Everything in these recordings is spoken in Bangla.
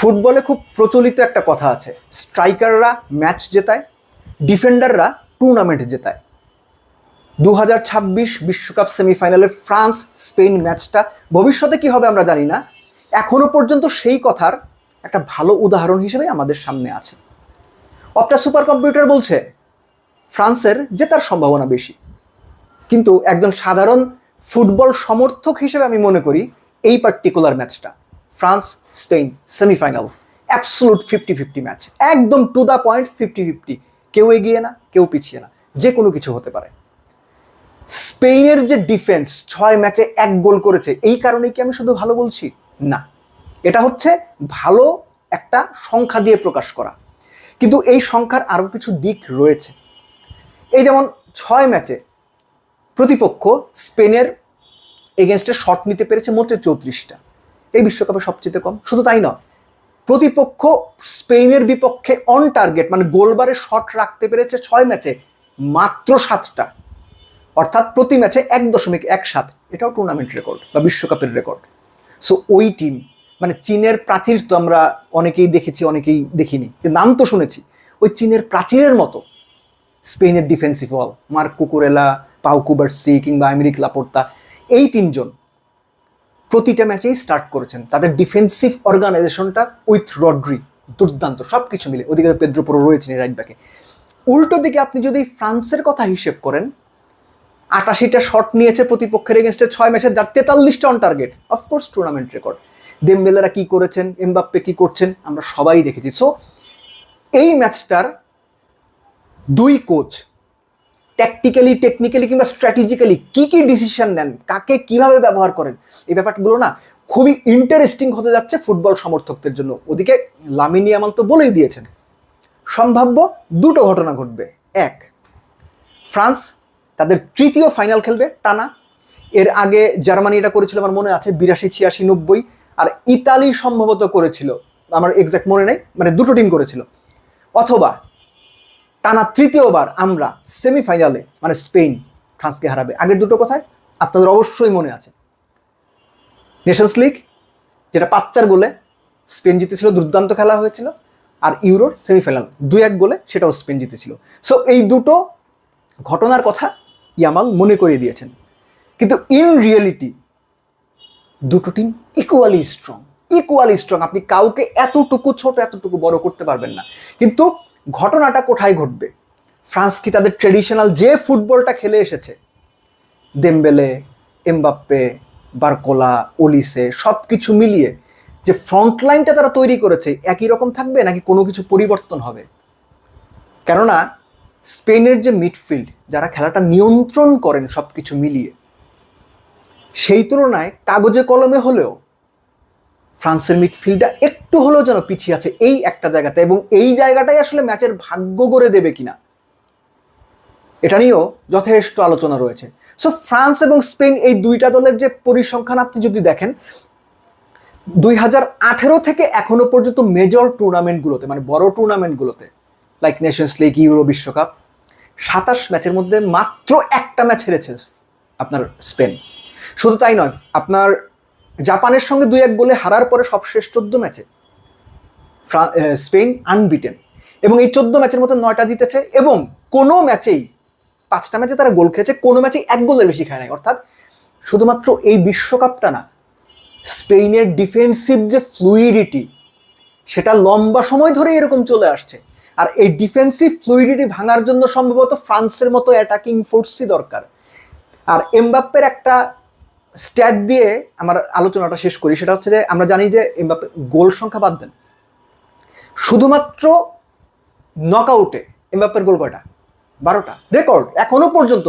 ফুটবলে খুব প্রচলিত একটা কথা আছে, স্ট্রাইকাররা ম্যাচ জেতায়, ডিফেন্ডাররা টুর্নামেন্ট জেতায়। 2026 বিশ্বকাপ সেমিফাইনালের ফ্রান্স স্পেন ম্যাচটা ভবিষ্যতে কি হবে আমরা জানি না, এখনো পর্যন্ত সেই কথার একটা ভালো উদাহরণ হিসেবে আমাদের সামনে আছে। অপটা সুপার কম্পিউটার বলছে ফ্রান্সের জেতার সম্ভাবনা বেশি, কিন্তু একজন সাধারণ ফুটবল সমর্থক হিসেবে আমি মনে করি এই পার্টিকুলার ম্যাচটা France Spain semifinal absolute 50-50 match, একদম টু দ্য পয়েন্ট 50-50, কেউ এগিয়ে না কেউ পিছিয়ে না, যে কোনো কিছু হতে পারে। স্পেনের যে ডিফেন্স 6 ম্যাচে 1 গোল করেছে, এই কারণেই কি আমি শুধু ভালো বলছি? না, এটা হচ্ছে ভালো একটা সংখ্যা দিয়ে প্রকাশ করা, কিন্তু এই সংখ্যার আরও কিছু দিক রয়েছে। এই যেমন 6 ম্যাচে প্রতিপক্ষ স্পেনের এগেনস্টে শট নিতে পেরেছে মাত্র 34টা, এই বিশ্বকাপে সবচেয়ে কম। শুধু তাই নয়, প্রতিপক্ষ স্পেনের বিপক্ষে অন টার্গেট মানে গোলবারে শট রাখতে পেরেছে 6 ম্যাচে মাত্র 7টা, অর্থাৎ প্রতি ম্যাচে 1.17, এটাও টুর্নামেন্ট রেকর্ড বা বিশ্বকাপের রেকর্ড। সো ওই টিম মানে চীনের প্রাচীর তো আমরা অনেকেই দেখেছি অনেকেই দেখিনি, নাম তো শুনেছি, ওই চীনের প্রাচীরের মতো স্পেনের ডিফেন্সিভ ওয়াল, মার্ক কুকুরেলা, পাউ কুবার্সি কিংবা আমেরিক লাপোর্তা, এই 3 জন প্রতিটা ম্যাচেই স্টার্ট করেছেন। তাদের ডিফেন্সিভ অর্গানাইজেশনটা উইথ রড্রি দুর্দান্ত, সব কিছু মিলে। ওদিকে পেদ্রো পোরো রয়েছেন রাইট ব্যাকে। উল্টো দিকে আপনি যদি ফ্রান্সের কথা হিসেব করেন, 88টা শট নিয়েছে প্রতিপক্ষের এগেনস্টে 6 ম্যাচে, যার 43টা on target, of course tournament record. দেমবেলেরা কি করেছেন, এমবাপ্পে কি করছেন, আমরা সবাই দেখেছি। সো এই ম্যাচটার 2 কোচ ট্যাকটিক্যালি, টেকনিক্যালি কিংবা স্ট্র্যাটেজিক্যালি কি কি ডিসিশন নেন, কাকে কিভাবে ব্যবহার করেন, এই ব্যাপারগুলো না খুবই ইন্টারেস্টিং হতে যাচ্ছে ফুটবল সমর্থকদের জন্য। ওদিকে লামিন ইয়ামাল তো বলেই দিয়েছেন সম্ভাব্য 2টো ঘটনা ঘটবে। 1, ফ্রান্স তাদের 3য় ফাইনাল খেলবে টানা। এর আগে জার্মানি এটা করেছিল আমার মনে আছে 82, 86, 90, আর ইতালি সম্ভবত করেছিল, আমার এক্সাক্ট মনে নেই, মানে 2টো টিম করেছিল। অথবা টানা 3য়বার আমরা সেমিফাইনালে মানে স্পেন ফ্রান্সকে হারাবে। আগের 2টো কথায় আপনাদের অবশ্যই মনে আছে, নেশনস লিগ যেটা 5-4 গোলে স্পেন জিতেছিল, দুর্দান্ত খেলা হয়েছিল, আর ইউরোর সেমিফাইনাল 2-1 গোলে সেটাও স্পেন জিতেছিল। সো এই 2টো ঘটনার কথা ইয়ামাল মনে করিয়ে দিয়েছেন, কিন্তু ইন রিয়েলিটি 2টো টিম ইকুয়ালি স্ট্রং। আপনি কাউকে এতটুকু ছোট এতটুকু বড় করতে পারবেন না। কিন্তু ঘটনাটা কোথায় ঘটবে? ফ্রান্স কি তাদের ট্রেডিশনাল যে ফুটবলটা খেলে এসেছে, দেমবেলে, এমবাপ্পে, বারকোলা, ওলিসে, সব কিছু মিলিয়ে যে ফ্রন্ট লাইনটা তারা তৈরি করেছে, একই রকম থাকবে নাকি কোনো কিছু পরিবর্তন হবে? কেননা স্পেনের যে মিডফিল্ড যারা খেলাটা নিয়ন্ত্রণ করেন সব কিছু মিলিয়ে, সেই তুলনায় কাগজে কলমে হলেও ফ্রান্সের মিডফিল্ডটা একটু হলেও যেন পিছিয়ে আছে এই একটা জায়গাতে, এবং এই জায়গাটাই আসলে ম্যাচের ভাগ্য গড়ে দেবে কিনা এটা নিয়েও যথেষ্ট আলোচনা রয়েছে। সো ফ্রান্স এবং স্পেন এই 2টা দলের যে পরিসংখ্যান আপনি যদি দেখেন, 2018 থেকে এখনো পর্যন্ত মেজর টুর্নামেন্টগুলোতে মানে বড় টুর্নামেন্টগুলোতে লাইক নেশনস লিগ, ইউরো, বিশ্বকাপ, 27 ম্যাচের মধ্যে মাত্র 1টা ম্যাচ হেরেছে আপনার স্পেন। শুধু তাই নয়, আপনার জাপানের সঙ্গে 2-1 গোলে হারার পরে সবশেষ 14 ম্যাচে স্পেন আনবিটেন, এবং এই 14 ম্যাচের মধ্যে 9টা জিতেছে, এবং কোনো ম্যাচেই 5টা ম্যাচে তারা গোল খেয়েছে, কোনো ম্যাচেই 1 গোলের বেশি খায় নাই। অর্থাৎ শুধুমাত্র এই বিশ্বকাপটা না, স্পেনের ডিফেন্সিভ যে ফ্লুইডিটি সেটা লম্বা সময় ধরে এরকম চলে আসছে, আর এই ডিফেন্সিভ ফ্লুইডিটি ভাঙার জন্য সম্ভবত ফ্রান্সের মতো অ্যাটাকিং ফোর্সই দরকার। আর এমবাপ্পের একটা স্ট্যাট দিয়ে আমার আলোচনাটা শেষ করি, সেটা হচ্ছে যে আমরা জানি যে এমবাপ্পে গোল সংখ্যা বাদ দেন, শুধুমাত্র নকআউটে এমবাপ্পের গোল কয়টা? 12টা, রেকর্ড। এখনো পর্যন্ত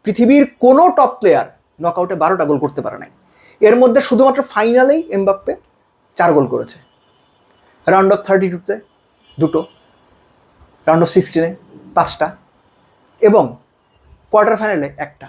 পৃথিবীর কোনো টপ প্লেয়ার নকআউটে 12টা গোল করতে পারে নাই। এর মধ্যে শুধুমাত্র ফাইনালেই এমবাপ্পে 4 গোল করেছে, রাউন্ড অফ 32-তে 2টো, রাউন্ড অফ 16-এ 5টা, এবং কোয়ার্টার ফাইনালে 1টা।